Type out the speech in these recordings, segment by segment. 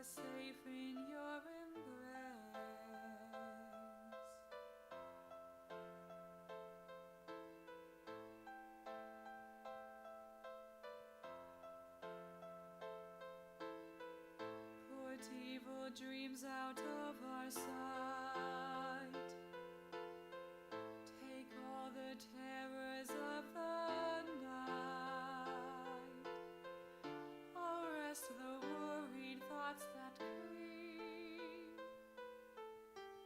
are safe in your embrace. Put evil dreams out of our sight. Take all the terrors of the night. Arrest the worried thoughts that creep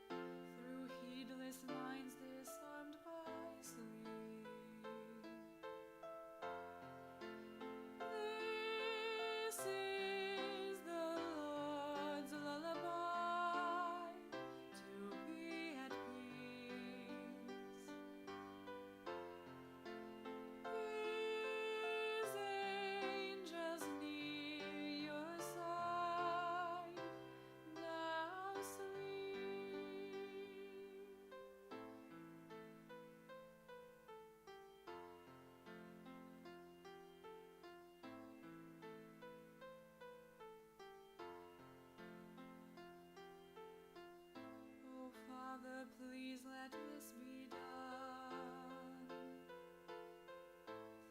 through heedless minds disarmed by sleep. This is the Lord's lullaby to be at peace. His angels near your side, now sleep. Oh Father, please let this be done.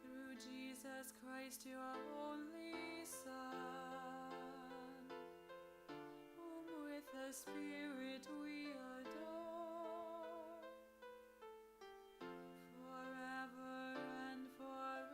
Through Jesus Christ, your only Son, whom with the Spirit we adore, forever and forevermore.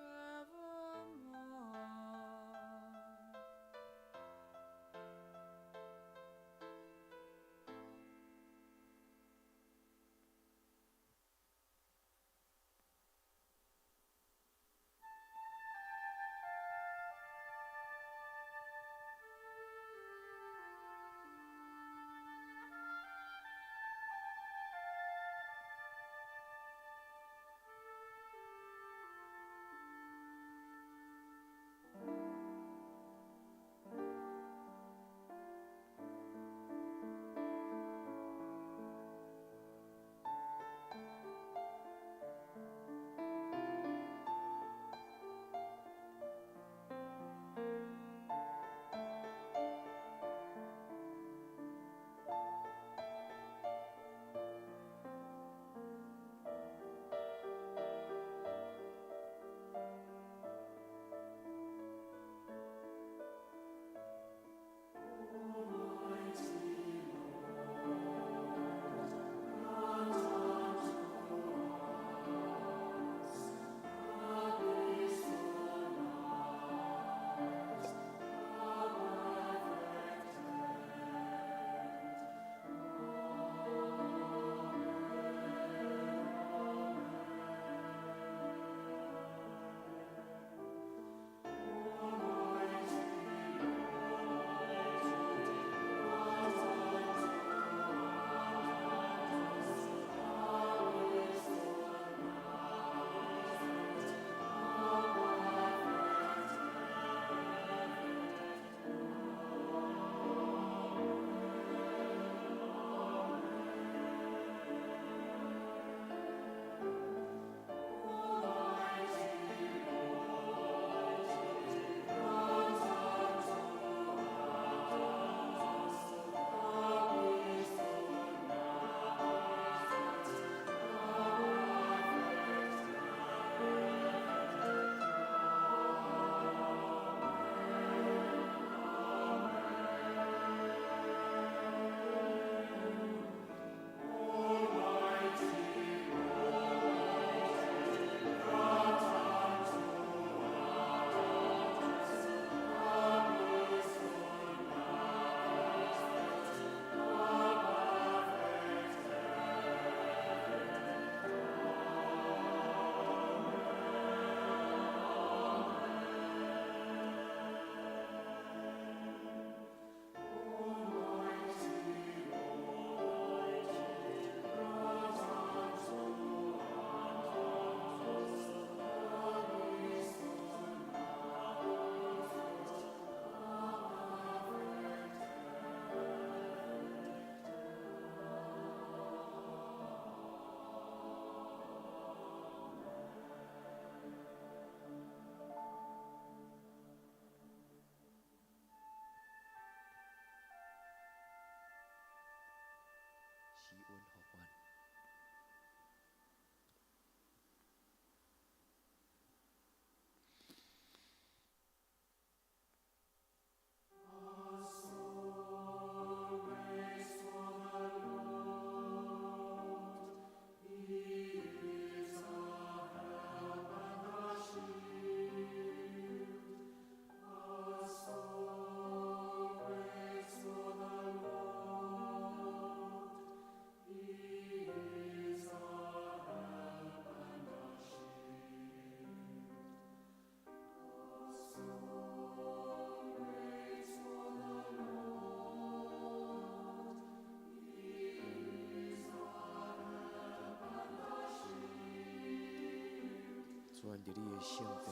伫你的圣殿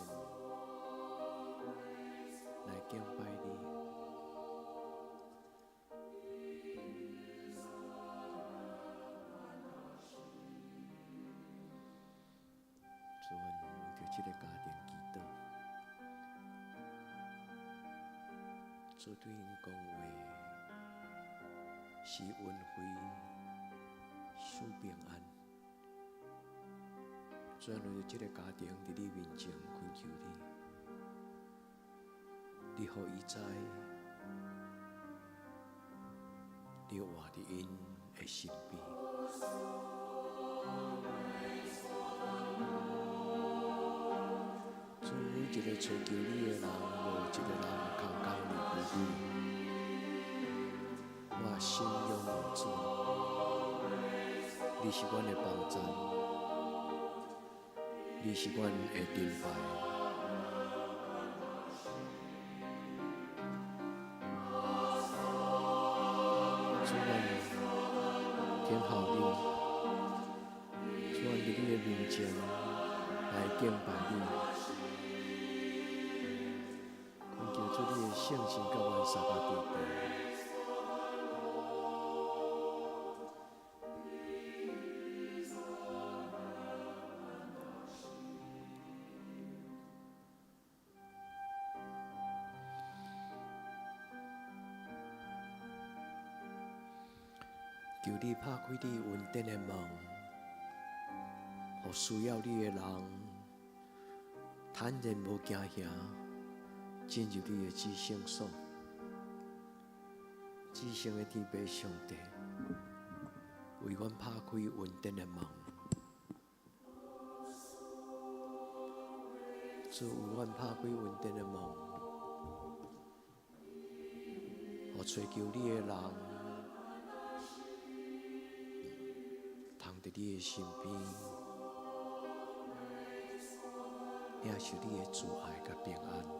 来敬拜你。主，阮为着这个家庭祈祷，主对因讲话是恩惠，守平安。主，阮为着这个家庭伫你面前恳求你，你予伊知，你活伫因的身边。主，每一个找求你的人，无一个人空空离开你。我信仰有主，你是阮的帮站，你是阮的盾牌。主，阮听候你，主，阮伫你的面前来敬拜你。求主你的圣神甲阮三个地步，求你拍开你恩典的门，予需要你的人坦然无惊吓。进入你的至圣所，至圣的天父上帝，为阮拍开恩典的门，主为阮拍开恩典的门，予追求你的人，通伫你的身边，领受你的慈爱甲平安。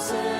Hãy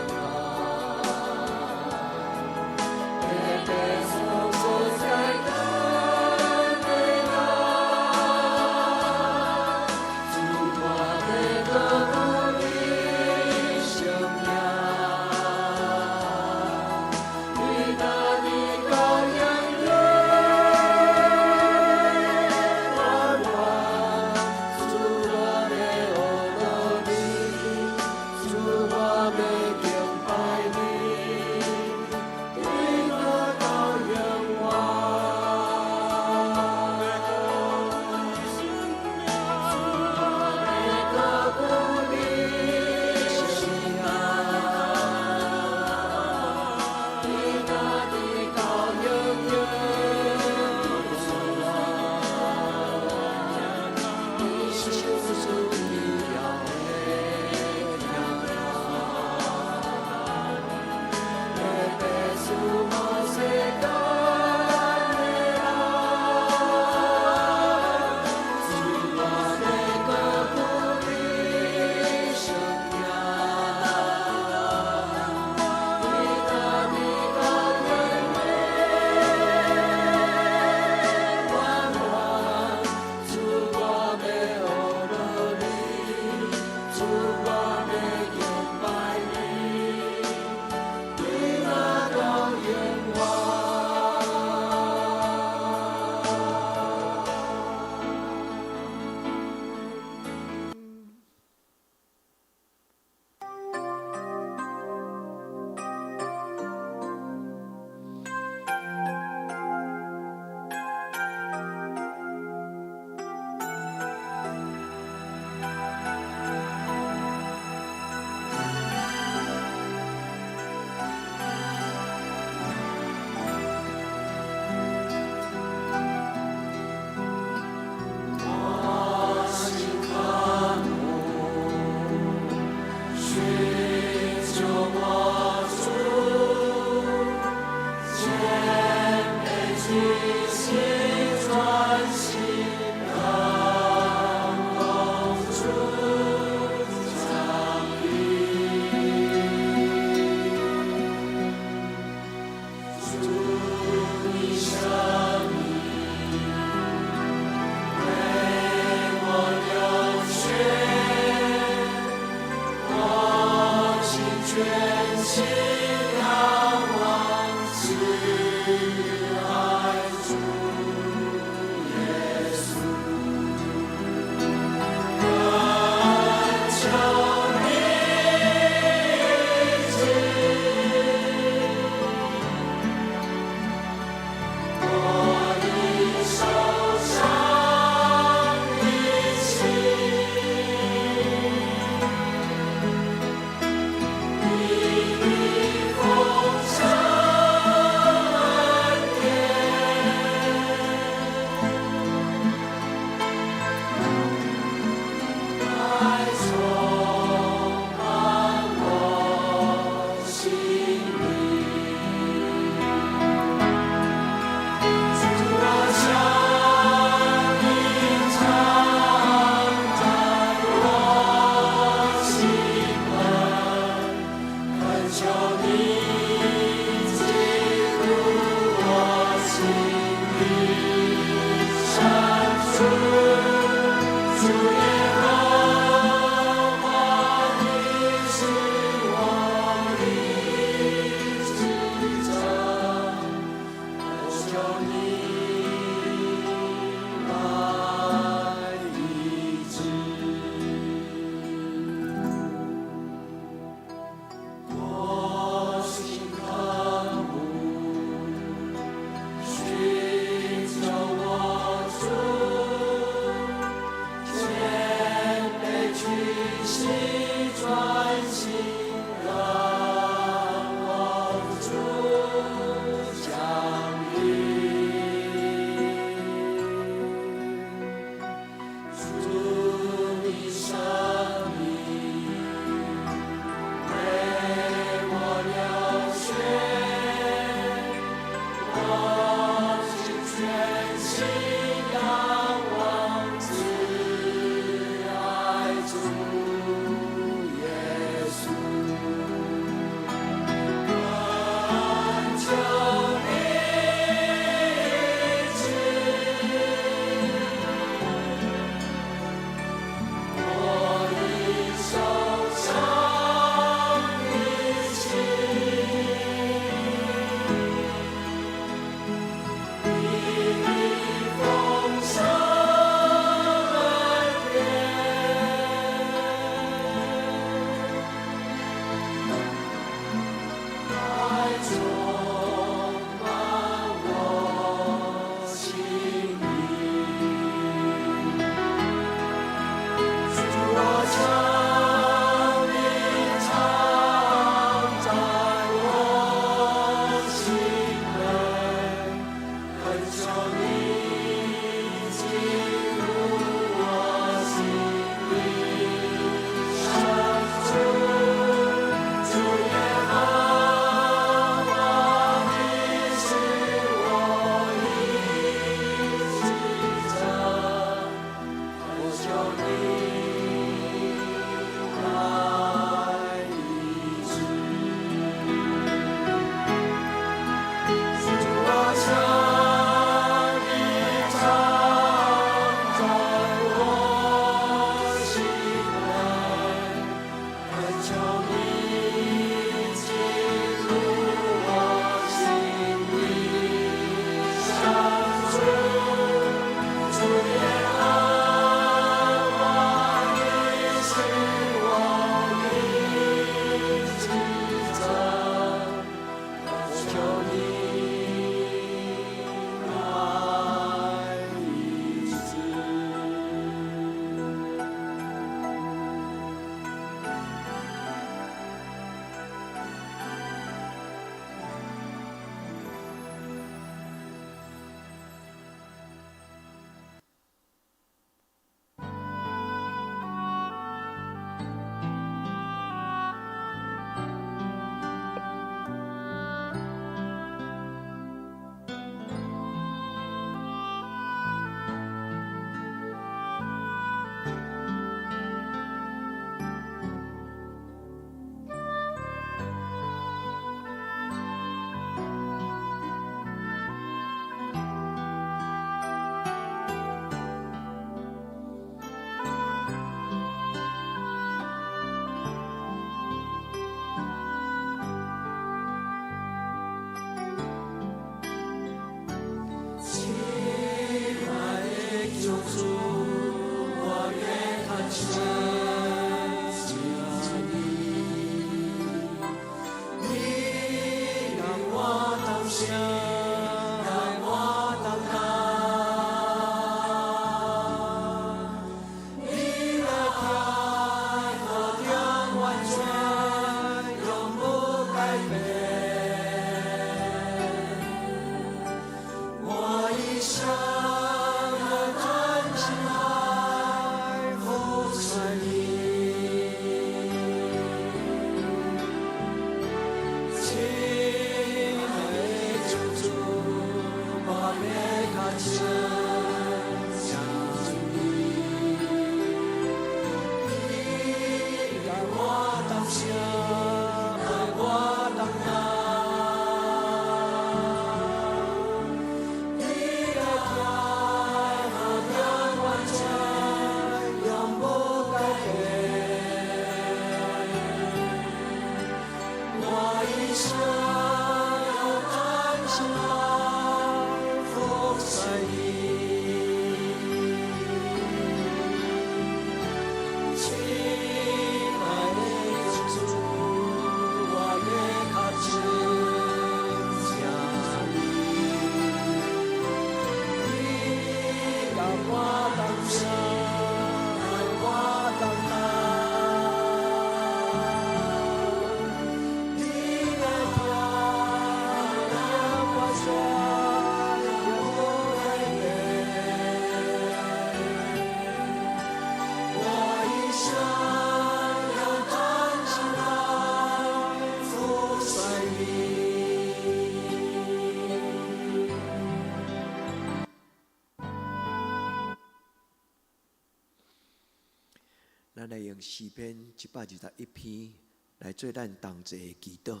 咱来用诗篇121篇来做咱同齐的祈祷。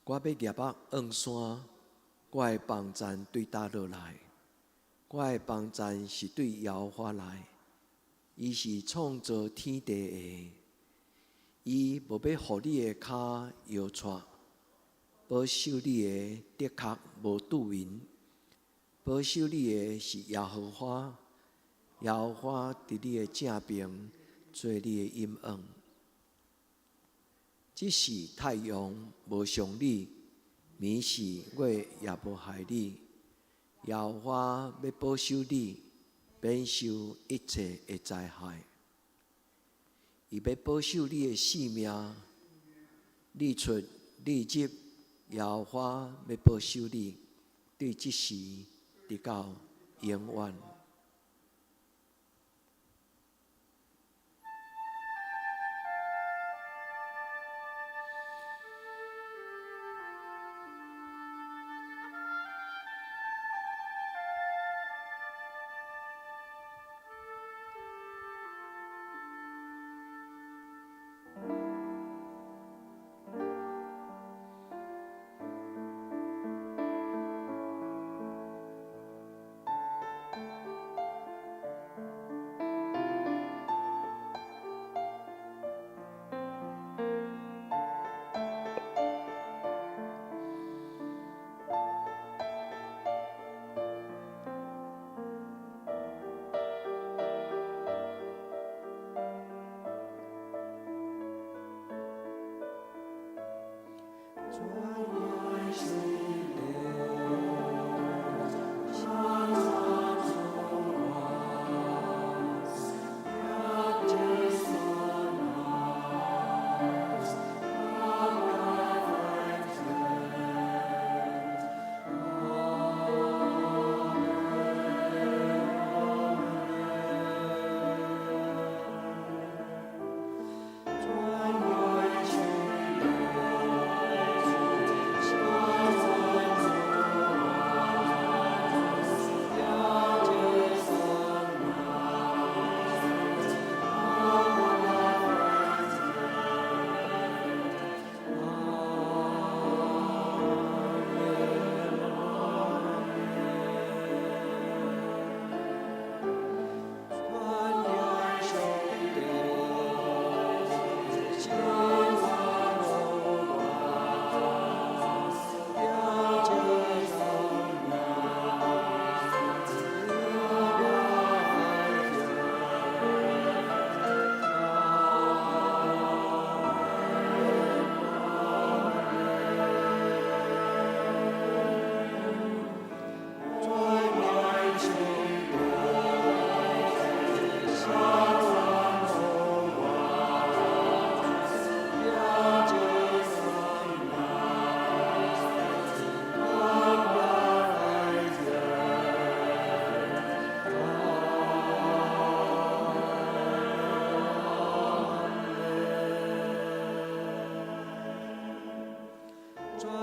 我要业目往山，我的帮赞对倒落来。我的帮赞是对耶和华来，伊是创造天地的，伊无要互你的脚摇掣，保守你的的确无拄云，保守你的是耶和华，耶和华伫你的正边，做你的阴影。即使太阳无伤你，暝时月也无害你。耶和华要保守你，免受一切的灾害。伊要保守你的性命，日出日入，耶和华要保守你，对即时直到永远。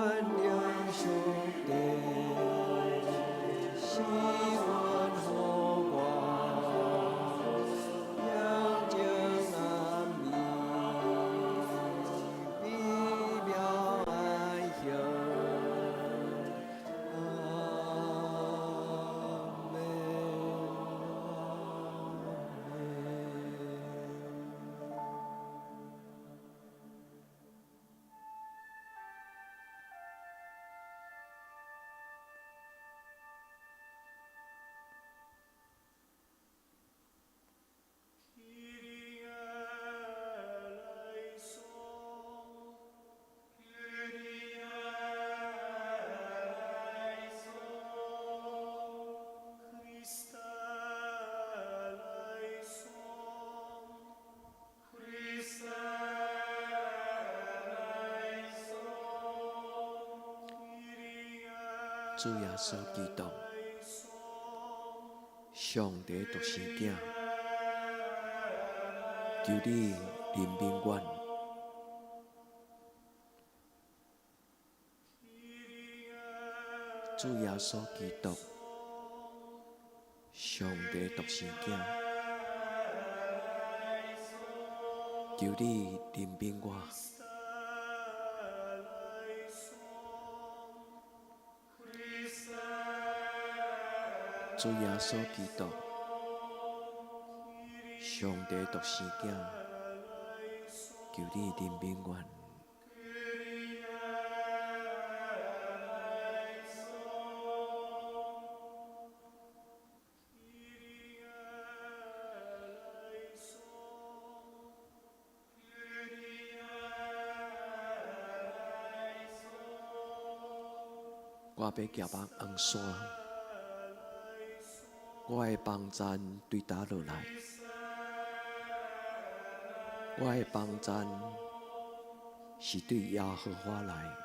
愿领受的喜欢和光，眼睛暗迷，比表爱兄。阿门。主耶稣基督，上帝独生子，求你临宾馆。主耶稣基督，上帝独生子，求你临宾我。主耶稣基督，上帝独生子，求你临宾我。我要行目黄山，我的帮赞对打落来，我的帮赞是对耶和华来，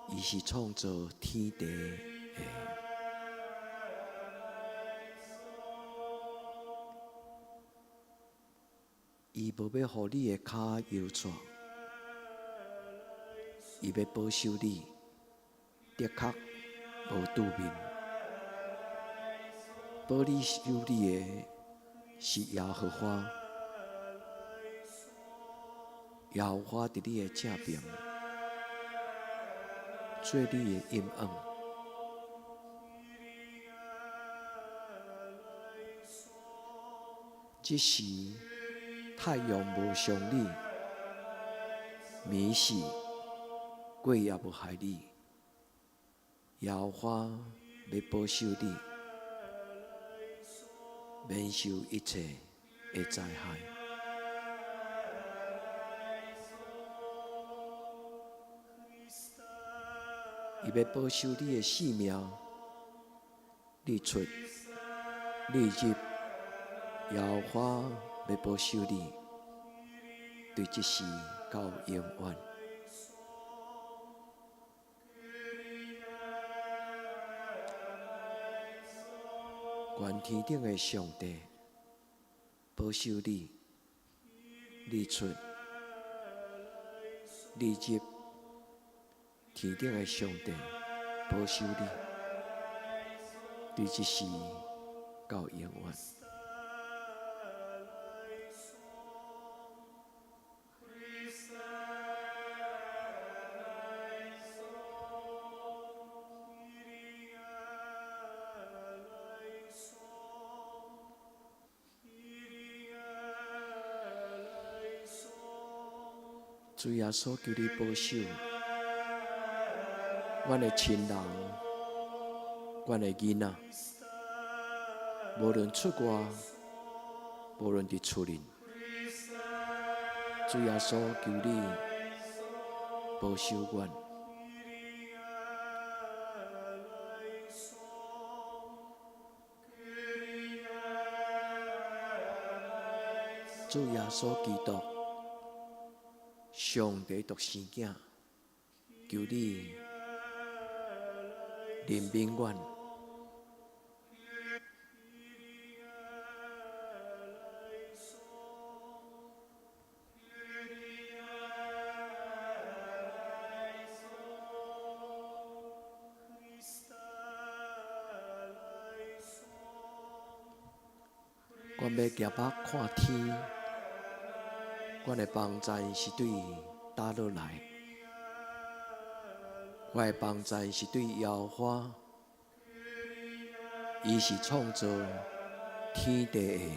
伊是创造天地的。伊无要互你的脚摇错，伊要保守你，的确无拄面。保你守你的是耶和华，耶和华伫你的正边，做你的阴影。即时太阳无伤你，暝死鬼也无害你，耶和华要保守你，免受一切的灾害。伊要保守你的性命，日出日入，耶和华要保守你，对即时到永远。愿天顶的上帝保守你，日出日入，天顶的上帝保守你，对即时到永远。主耶稣求你保守阮的亲人、阮的囡仔，无论出外，无论伫厝里，主耶稣求你保守阮。主耶稣基督，上帝独生子，求你临宾阮。阮要举目看天，阮的帮助是对打落来，阮的帮助是对耶和华，伊是创造天地的。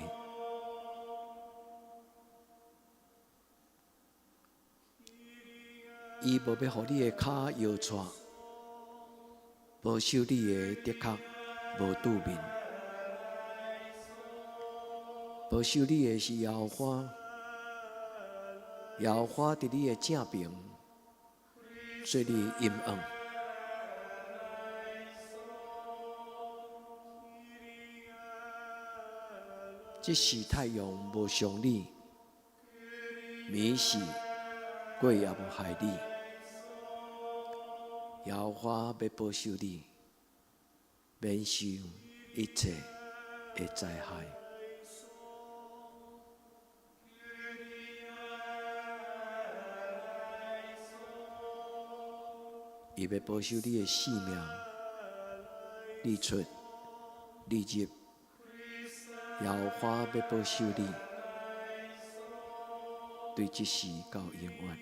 伊无要互你的脚摇错，保守你的的确无拄面，保守你的是耶和华，耶和华伫你的正边，做你阴暗。即时太阳无伤你，暝时鬼也无害你。耶和华要保守你，免受一切的灾害。伊要保守你的性命，你出你入，耶和华要保守你，对即时到永远。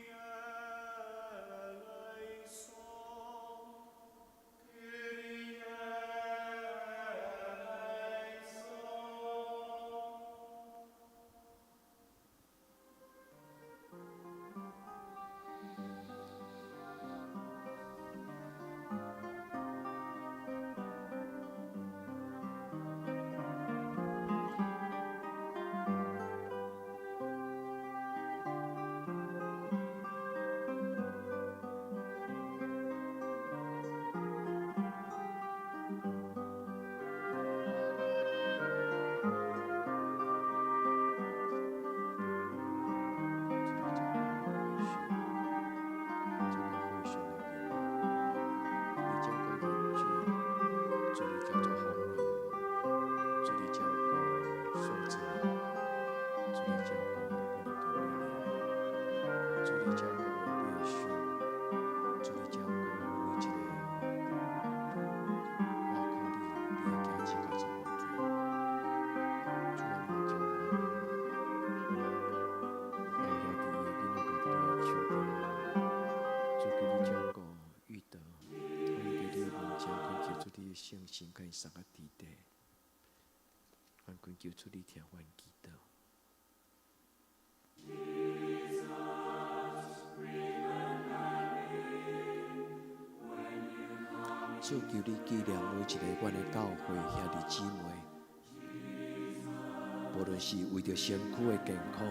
圣心甲伊送到地底，阮恳求出你听阮祈祷。主求你纪念每一个阮的教会兄弟姊妹，无论是为着身躯的健康，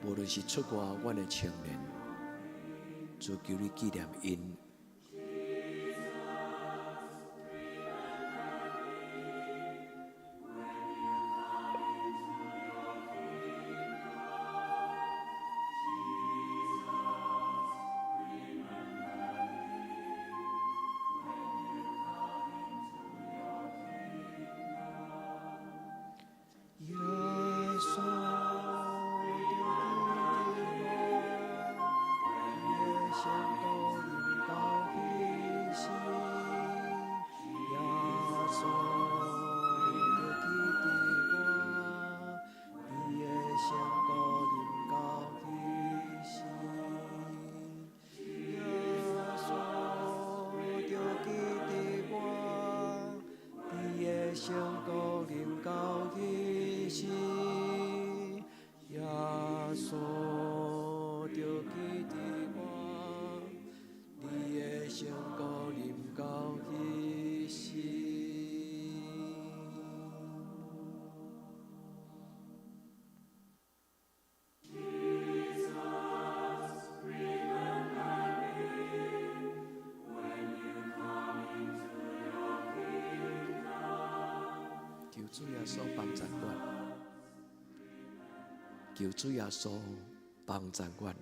无论是出外阮的青年，主求你纪念因。求主耶稣帮助阮，求主耶稣帮助阮。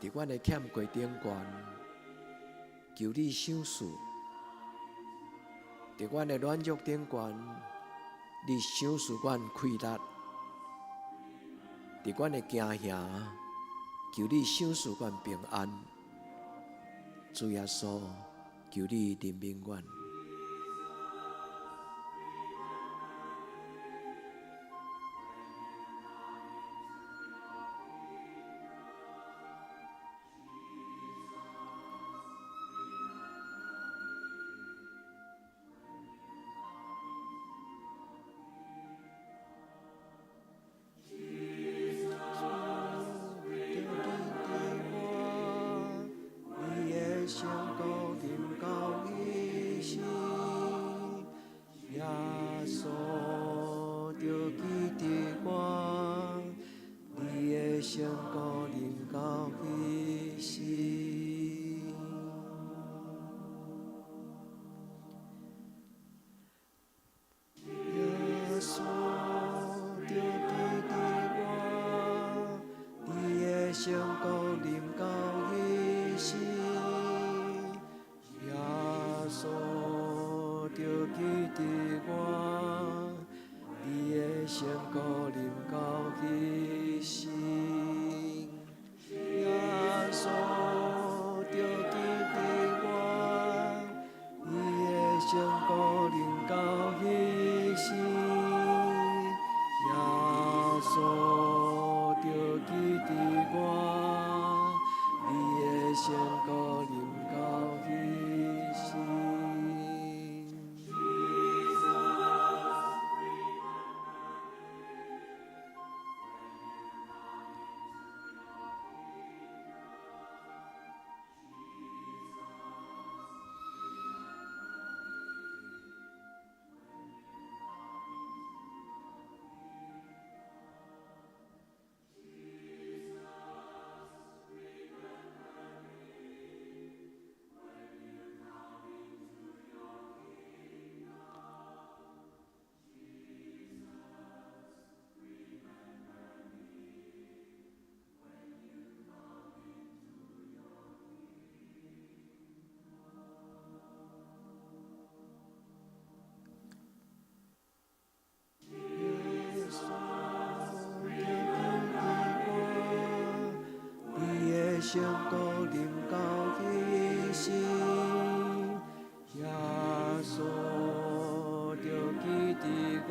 伫阮的欠过顶悬，求你赏赐；伫阮的软弱顶悬，你赏赐阮气力；伫阮的惊吓，求你赏赐阮平安。主耶稣，求你怜悯阮。成功临到彼时，耶稣就记伫我，你的成功临到彼时，耶稣就记伫我，你的成功临到彼时，耶稣就记伫我，你的成功临到彼时。成功临到彼时，耶稣就记伫我，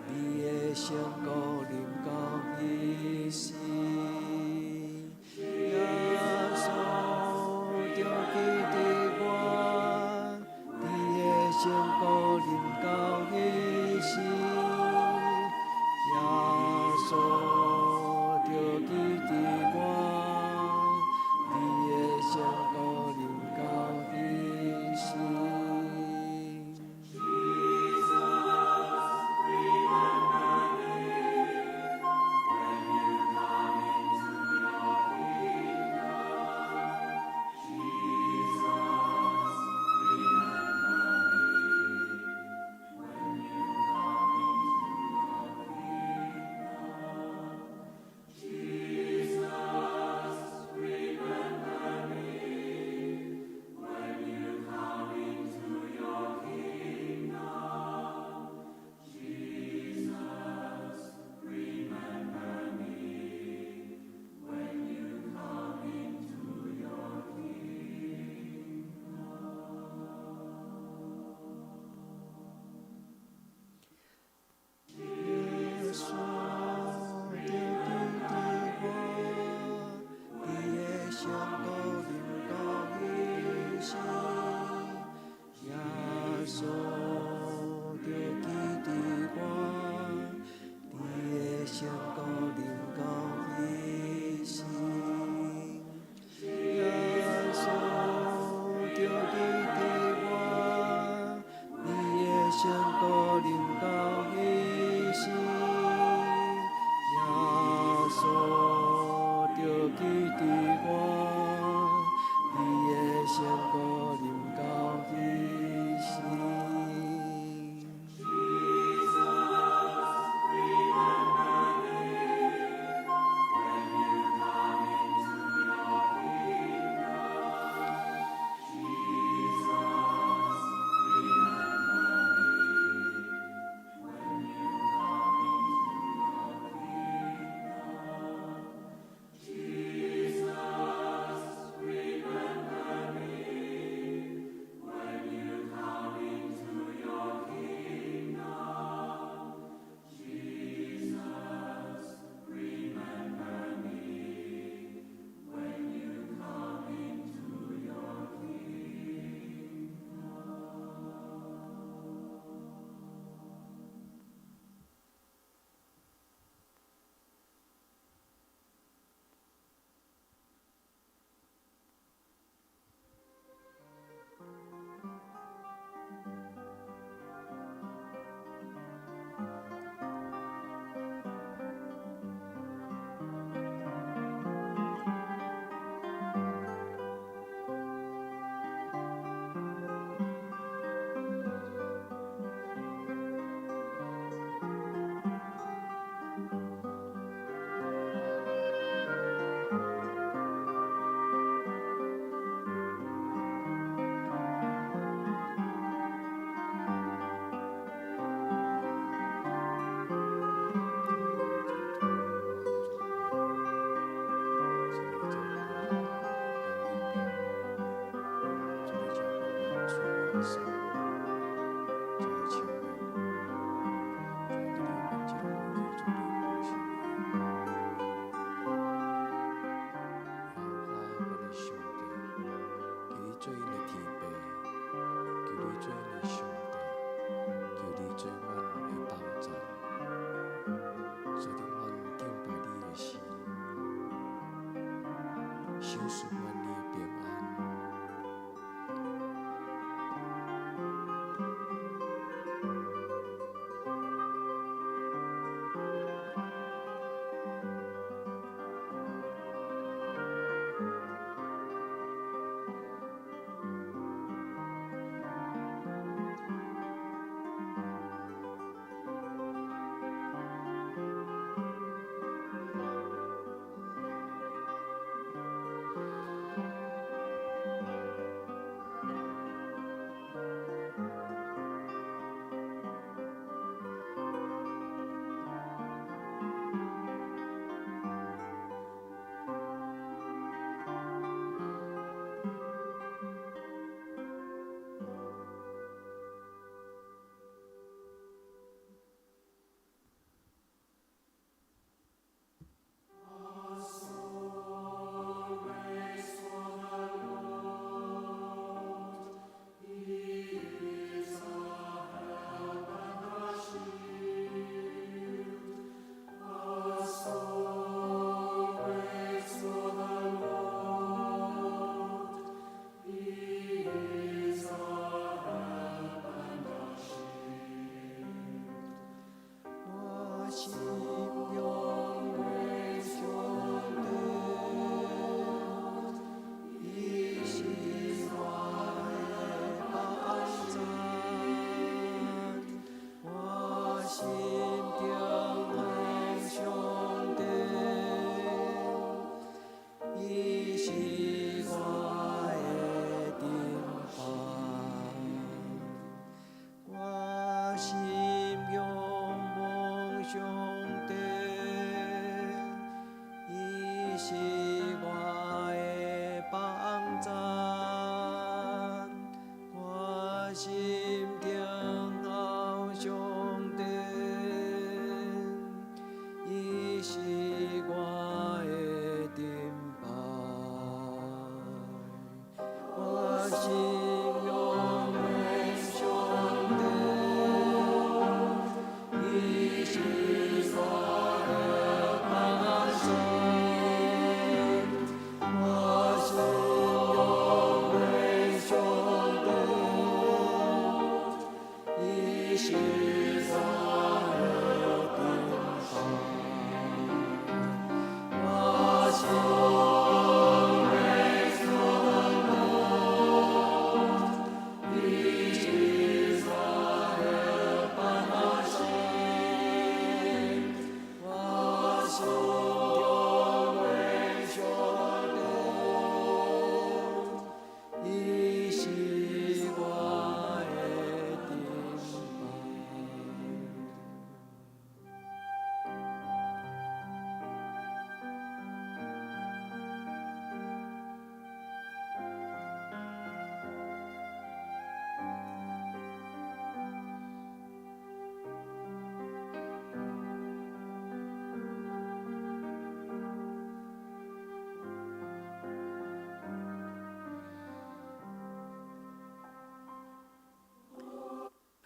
你的成功临到彼时，耶稣就记伫我，你的成功临到彼时，耶稣就记伫我。成功临到彼时。赐愿你的平安。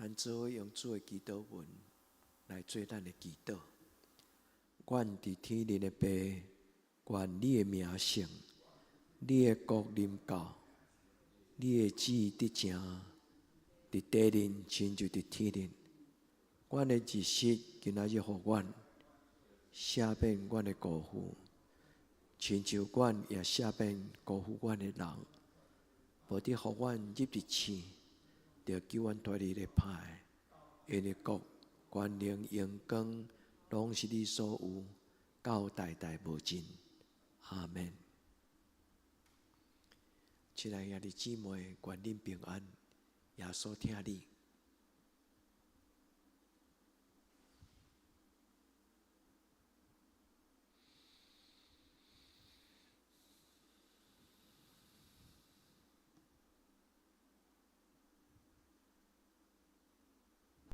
咱做伙用主的祈祷文来做咱的祈祷。愿伫天灵的爸，愿你的名圣，你的国临到，你的旨意得成，伫地灵亲就伫天灵。阮的日食今仔日互阮赦免阮的辜负，亲像阮也赦免辜负阮的人，无得互阮入伫试。着救阮脱离咧歹，因为国、权能、荣光，拢是你所有，到代代无尽。阿门。亲爱的兄弟姊妹，愿恁平安，耶稣听你。